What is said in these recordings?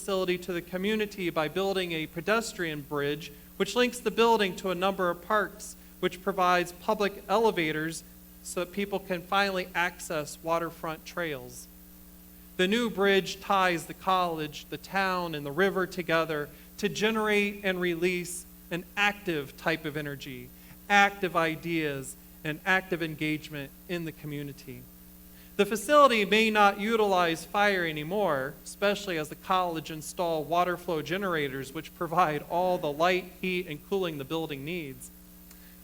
facility to the community by building a pedestrian bridge, which links the building to a number of parks, which provides public elevators so that people can finally access waterfront trails. The new bridge ties the college, the town, and the river together to generate and release an active type of energy, active ideas, and active engagement in the community. The facility may not utilize fire anymore, especially as the college install water flow generators which provide all the light, heat, and cooling the building needs.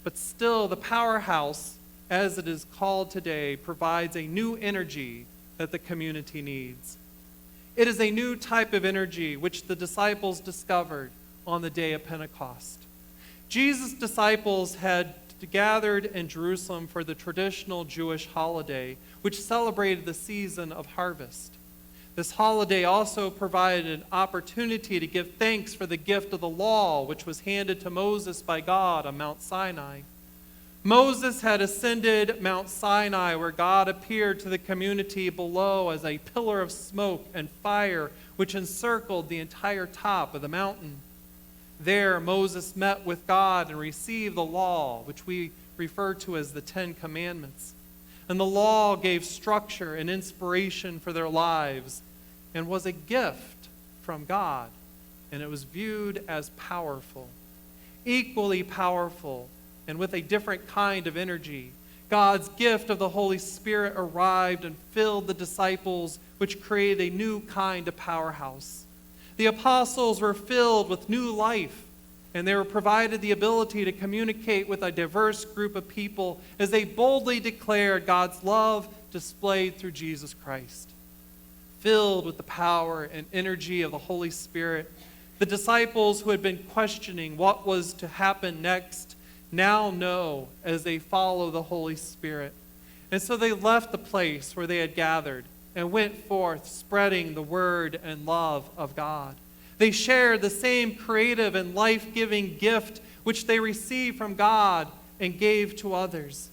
But still, the powerhouse, as it is called today, provides a new energy that the community needs. It is a new type of energy which the disciples discovered on the day of Pentecost. Jesus' disciples had gathered in Jerusalem for the traditional Jewish holiday, which celebrated the season of harvest. This holiday also provided an opportunity to give thanks for the gift of the law, which was handed to Moses by God on Mount Sinai. Moses had ascended Mount Sinai, where God appeared to the community below as a pillar of smoke and fire, which encircled the entire top of the mountain. There, Moses met with God and received the law, which we refer to as the Ten Commandments. And the law gave structure and inspiration for their lives and was a gift from God, and it was viewed as powerful. Equally powerful and with a different kind of energy, God's gift of the Holy Spirit arrived and filled the disciples, which created a new kind of powerhouse. The apostles were filled with new life, and they were provided the ability to communicate with a diverse group of people as they boldly declared God's love displayed through Jesus Christ. Filled with the power and energy of the Holy Spirit, the disciples who had been questioning what was to happen next now know as they follow the Holy Spirit. And so they left the place where they had gathered and went forth spreading the word and love of God. They shared the same creative and life-giving gift which they received from God and gave to others.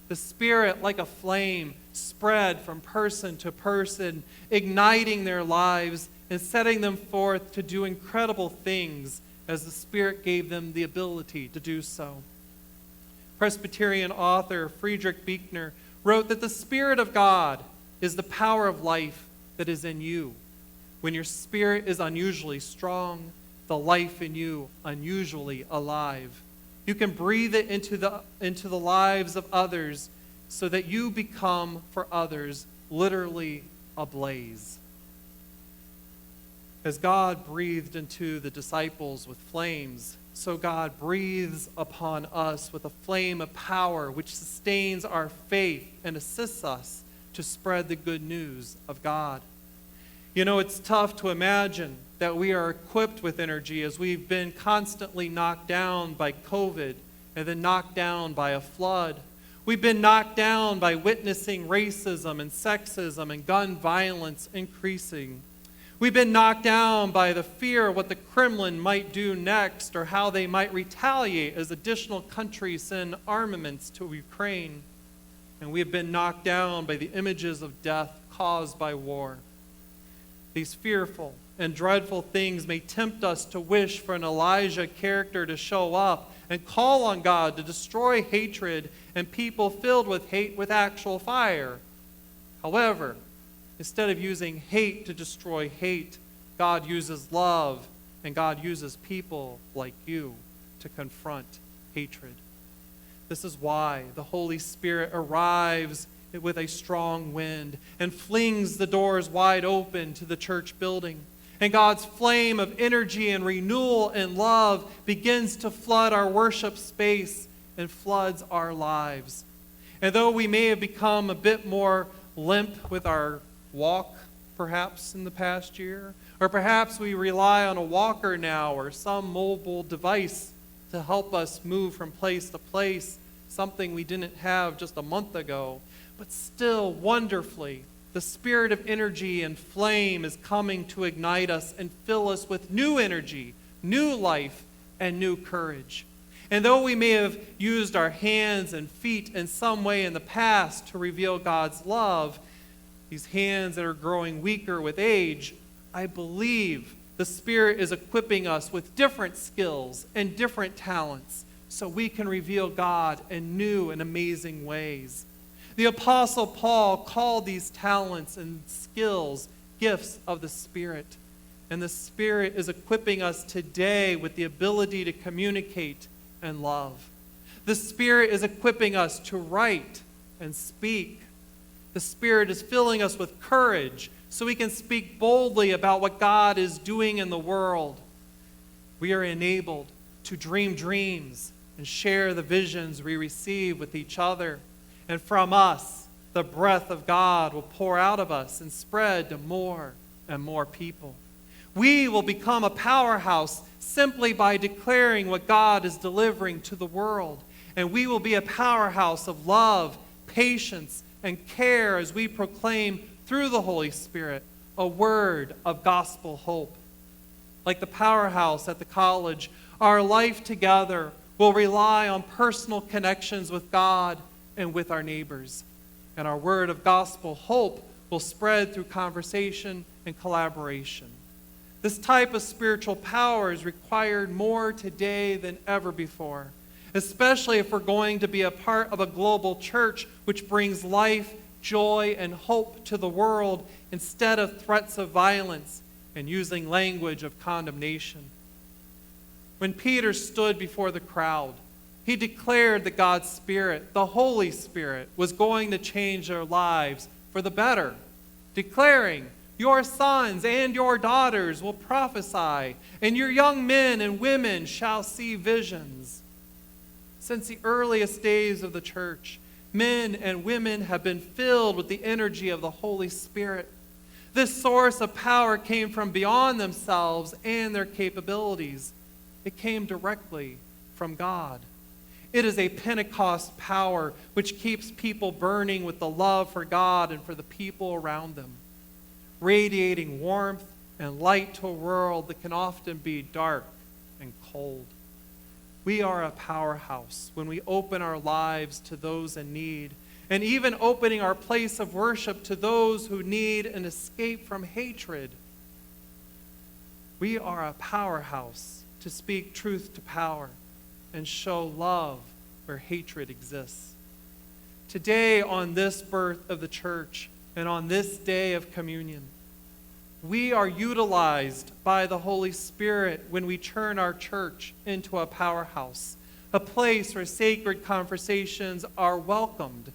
The Spirit, like a flame, spread from person to person, igniting their lives and setting them forth to do incredible things as the Spirit gave them the ability to do so. Presbyterian author Friedrich Buechner wrote that the Spirit of God is the power of life that is in you. When your spirit is unusually strong, the life in you unusually alive. You can breathe it into the lives of others so that you become for others literally ablaze. As God breathed into the disciples with flames, so God breathes upon us with a flame of power which sustains our faith and assists us to spread the good news of God. You know, it's tough to imagine that we are equipped with energy as we've been constantly knocked down by COVID and then knocked down by a flood. We've been knocked down by witnessing racism and sexism and gun violence increasing. We've been knocked down by the fear of what the Kremlin might do next or how they might retaliate as additional countries send armaments to Ukraine. And we have been knocked down by the images of death caused by war. These fearful and dreadful things may tempt us to wish for an Elijah character to show up and call on God to destroy hatred and people filled with hate with actual fire. However, instead of using hate to destroy hate, God uses love, and God uses people like you to confront hatred. This is why the Holy Spirit arrives with a strong wind and flings the doors wide open to the church building. And God's flame of energy and renewal and love begins to flood our worship space and floods our lives. And though we may have become a bit more limp with our walk, perhaps in the past year, or perhaps we rely on a walker now or some mobile device to help us move from place to place, something we didn't have just a month ago, but still wonderfully, the spirit of energy and flame is coming to ignite us and fill us with new energy, new life, and new courage. And though we may have used our hands and feet in some way in the past to reveal God's love, these hands that are growing weaker with age, I believe The Spirit is equipping us with different skills and different talents so we can reveal God in new and amazing ways. The Apostle Paul called these talents and skills gifts of the Spirit. And the Spirit is equipping us today with the ability to communicate and love. The Spirit is equipping us to write and speak. The Spirit is filling us with courage so we can speak boldly about what God is doing in the world. We are enabled to dream dreams and share the visions we receive with each other. And from us, the breath of God will pour out of us and spread to more and more people. We will become a powerhouse simply by declaring what God is delivering to the world. And we will be a powerhouse of love, patience, and care as we proclaim through the Holy Spirit a word of gospel hope. Like the powerhouse at the college, our life together will rely on personal connections with God and with our neighbors. And our word of gospel hope will spread through conversation and collaboration. This type of spiritual power is required more today than ever before, especially if we're going to be a part of a global church which brings life, joy, and hope to the world instead of threats of violence and using language of condemnation. When Peter stood before the crowd, he declared that God's Spirit, the Holy Spirit, was going to change their lives for the better, declaring, "Your sons and your daughters will prophesy, and your young men and women shall see visions." Since the earliest days of the church, men and women have been filled with the energy of the Holy Spirit. This source of power came from beyond themselves and their capabilities. It came directly from God. It is a Pentecost power which keeps people burning with the love for God and for the people around them, radiating warmth and light to a world that can often be dark and cold. We are a powerhouse when we open our lives to those in need, and even opening our place of worship to those who need an escape from hatred. We are a powerhouse to speak truth to power and show love where hatred exists. Today, on this birth of the church, and on this day of communion, we are utilized by the Holy Spirit when we turn our church into a powerhouse, a place where sacred conversations are welcomed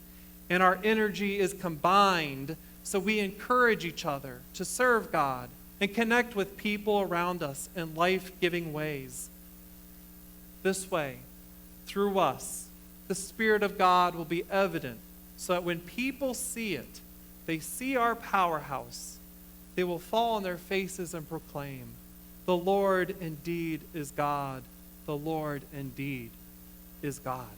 and our energy is combined so we encourage each other to serve God and connect with people around us in life-giving ways. This way, through us, the Spirit of God will be evident so that when people see it, they see our powerhouse, they will fall on their faces and proclaim, "The Lord indeed is God. The Lord indeed is God."